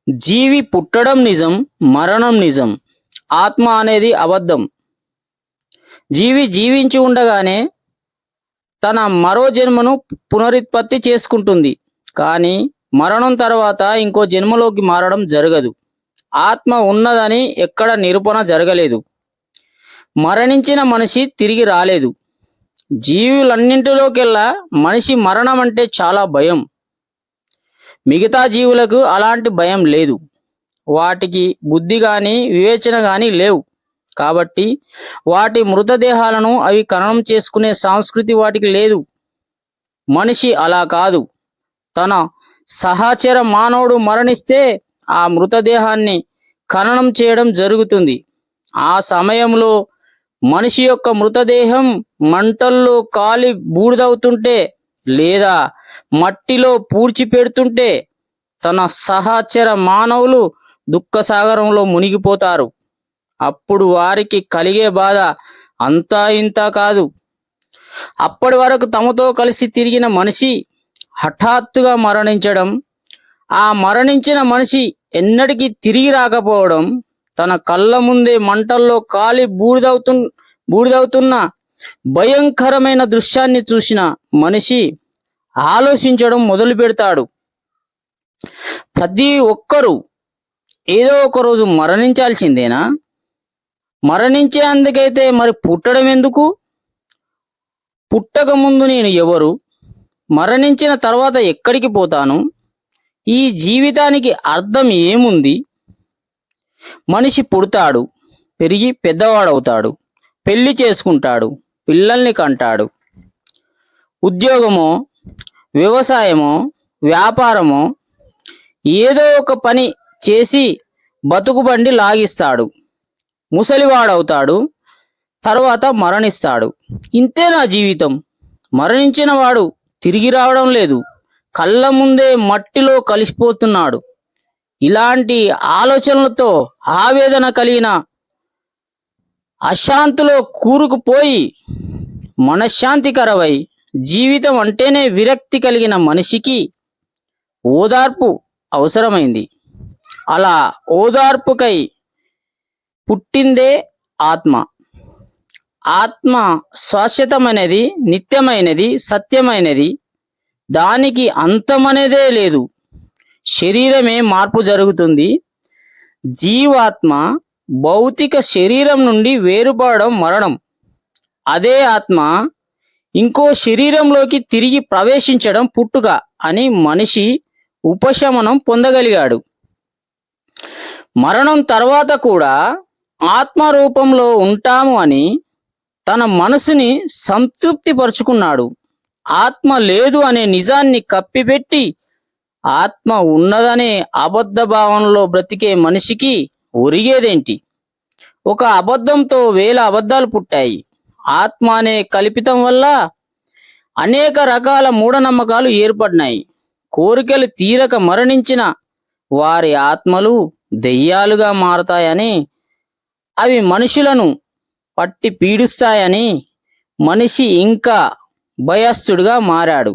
జీవి పుట్టడం నిజం, మరణం నిజం. ఆత్మ అనేది అబద్ధం. జీవి జీవించి ఉండగానే తన మరో జన్మను పునరుత్పత్తి చేసుకుంటుంది. కానీ మరణం తర్వాత ఇంకో జన్మలోకి మారడం జరగదు. ఆత్మ ఉన్నదని ఎక్కడ నిరూపణ జరగలేదు. మరణించిన మనిషి తిరిగి రాలేదు. జీవులన్నింటిలోకెల్లా మనిషి మరణం అంటే చాలా భయం. మిగతా జీవులకు అలాంటి భయం లేదు. వాటికి బుద్ధి కానీ వివేచన కానీ లేవు. కాబట్టి వాటి మృతదేహాలను అవి ఖననం చేసుకునే సంస్కృతి వాటికి లేదు. మనిషి అలా కాదు. తన సహచర మానవుడు మరణిస్తే ఆ మృతదేహాన్ని ఖననం చేయడం జరుగుతుంది. ఆ సమయంలో మనిషి యొక్క మృతదేహం మంటల్లో కాలి బూడిదవుతుంటే లేదా మట్టిలో పూడ్చిపెడుతుంటే తన సహచర మానవులు దుఃఖసాగరంలో మునిగిపోతారు. అప్పుడు వారికి కలిగే బాధ అంతా ఇంత కాదు. అప్పటి వరకు తమతో కలిసి తిరిగిన మనిషి హఠాత్తుగా మరణించడం, ఆ మరణించిన మనిషి ఎన్నటికీ తిరిగి రాకపోవడం, తన కళ్ళ ముందే మంటల్లో కాలి బూడిదవుతున్న భయంకరమైన దృశ్యాన్ని చూసిన మనిషి ఆలోచించడం మొదలు పెడతాడు. ప్రతి ఒక్కరూ ఏదో ఒక రోజు మరణించాల్సిందేనా? మరణించే అందుకైతే మరి పుట్టడం ఎందుకు? పుట్టక ముందు నేను ఎవరు? మరణించిన తర్వాత ఎక్కడికి పోతాను? ఈ జీవితానికి అర్థం ఏముంది? మనిషి పుడతాడు, పెరిగి పెద్దవాడవుతాడు, పెళ్లి చేసుకుంటాడు, పిల్లల్ని కంటాడు. ఉద్యోగమో, వ్యవసాయమో, వ్యాపారమో ఏదో ఒక పని చేసి బతుకుబండి లాగిస్తాడు. ముసలివాడవుతాడు, తర్వాత మరణిస్తాడు. ఇంతే నా జీవితం. మరణించిన వాడు తిరిగి రావడం లేదు, కళ్ళ ముందే మట్టిలో కలిసిపోతున్నాడు. ఇలాంటి ఆలోచనలతో ఆవేదన కలిగిన అశాంతిలో కూరుకుపోయి మనశ్శాంతికరవై జీవితం అంటేనే విరక్తి కలిగిన మనిషికి ఓదార్పు అవసరమైంది. అలా ఓదార్పుకై పుట్టిందే ఆత్మ. ఆత్మ శాశ్వతమైనది, నిత్యమైనది, సత్యమైనది. దానికి అంతమనేదే లేదు. శరీరమే మార్పు జరుగుతుంది. జీవాత్మ భౌతిక శరీరం నుండి వేరుపడడం మరణం. అదే ఆత్మ ఇంకో శరీరంలోకి తిరిగి ప్రవేశించడం పుట్టుక అని మనిషి ఉపశమనం పొందగలిగాడు. మరణం తర్వాత కూడా ఆత్మ రూపంలో ఉంటాము అని తన మనసుని సంతృప్తి పరుచుకున్నాడు. ఆత్మ లేదు అనే నిజాన్ని కప్పిపెట్టి ఆత్మ ఉన్నదనే అబద్ధ భావనలో బ్రతికే మనిషికి ఒరిగేదేంటి? ఒక అబద్ధంతో 1000 అబద్ధాలు పుట్టాయి. ఆత్మ అనే కల్పితం వల్ల అనేక రకాల మూఢనమ్మకాలు ఏర్పడినాయి. కోరికలు తీరక మరణించిన వారి ఆత్మలు దెయ్యాలుగా మారతాయని, అవి మనుషులను పట్టి పీడిస్తాయని మనిషి ఇంకా భయస్థుడిగా మారాడు.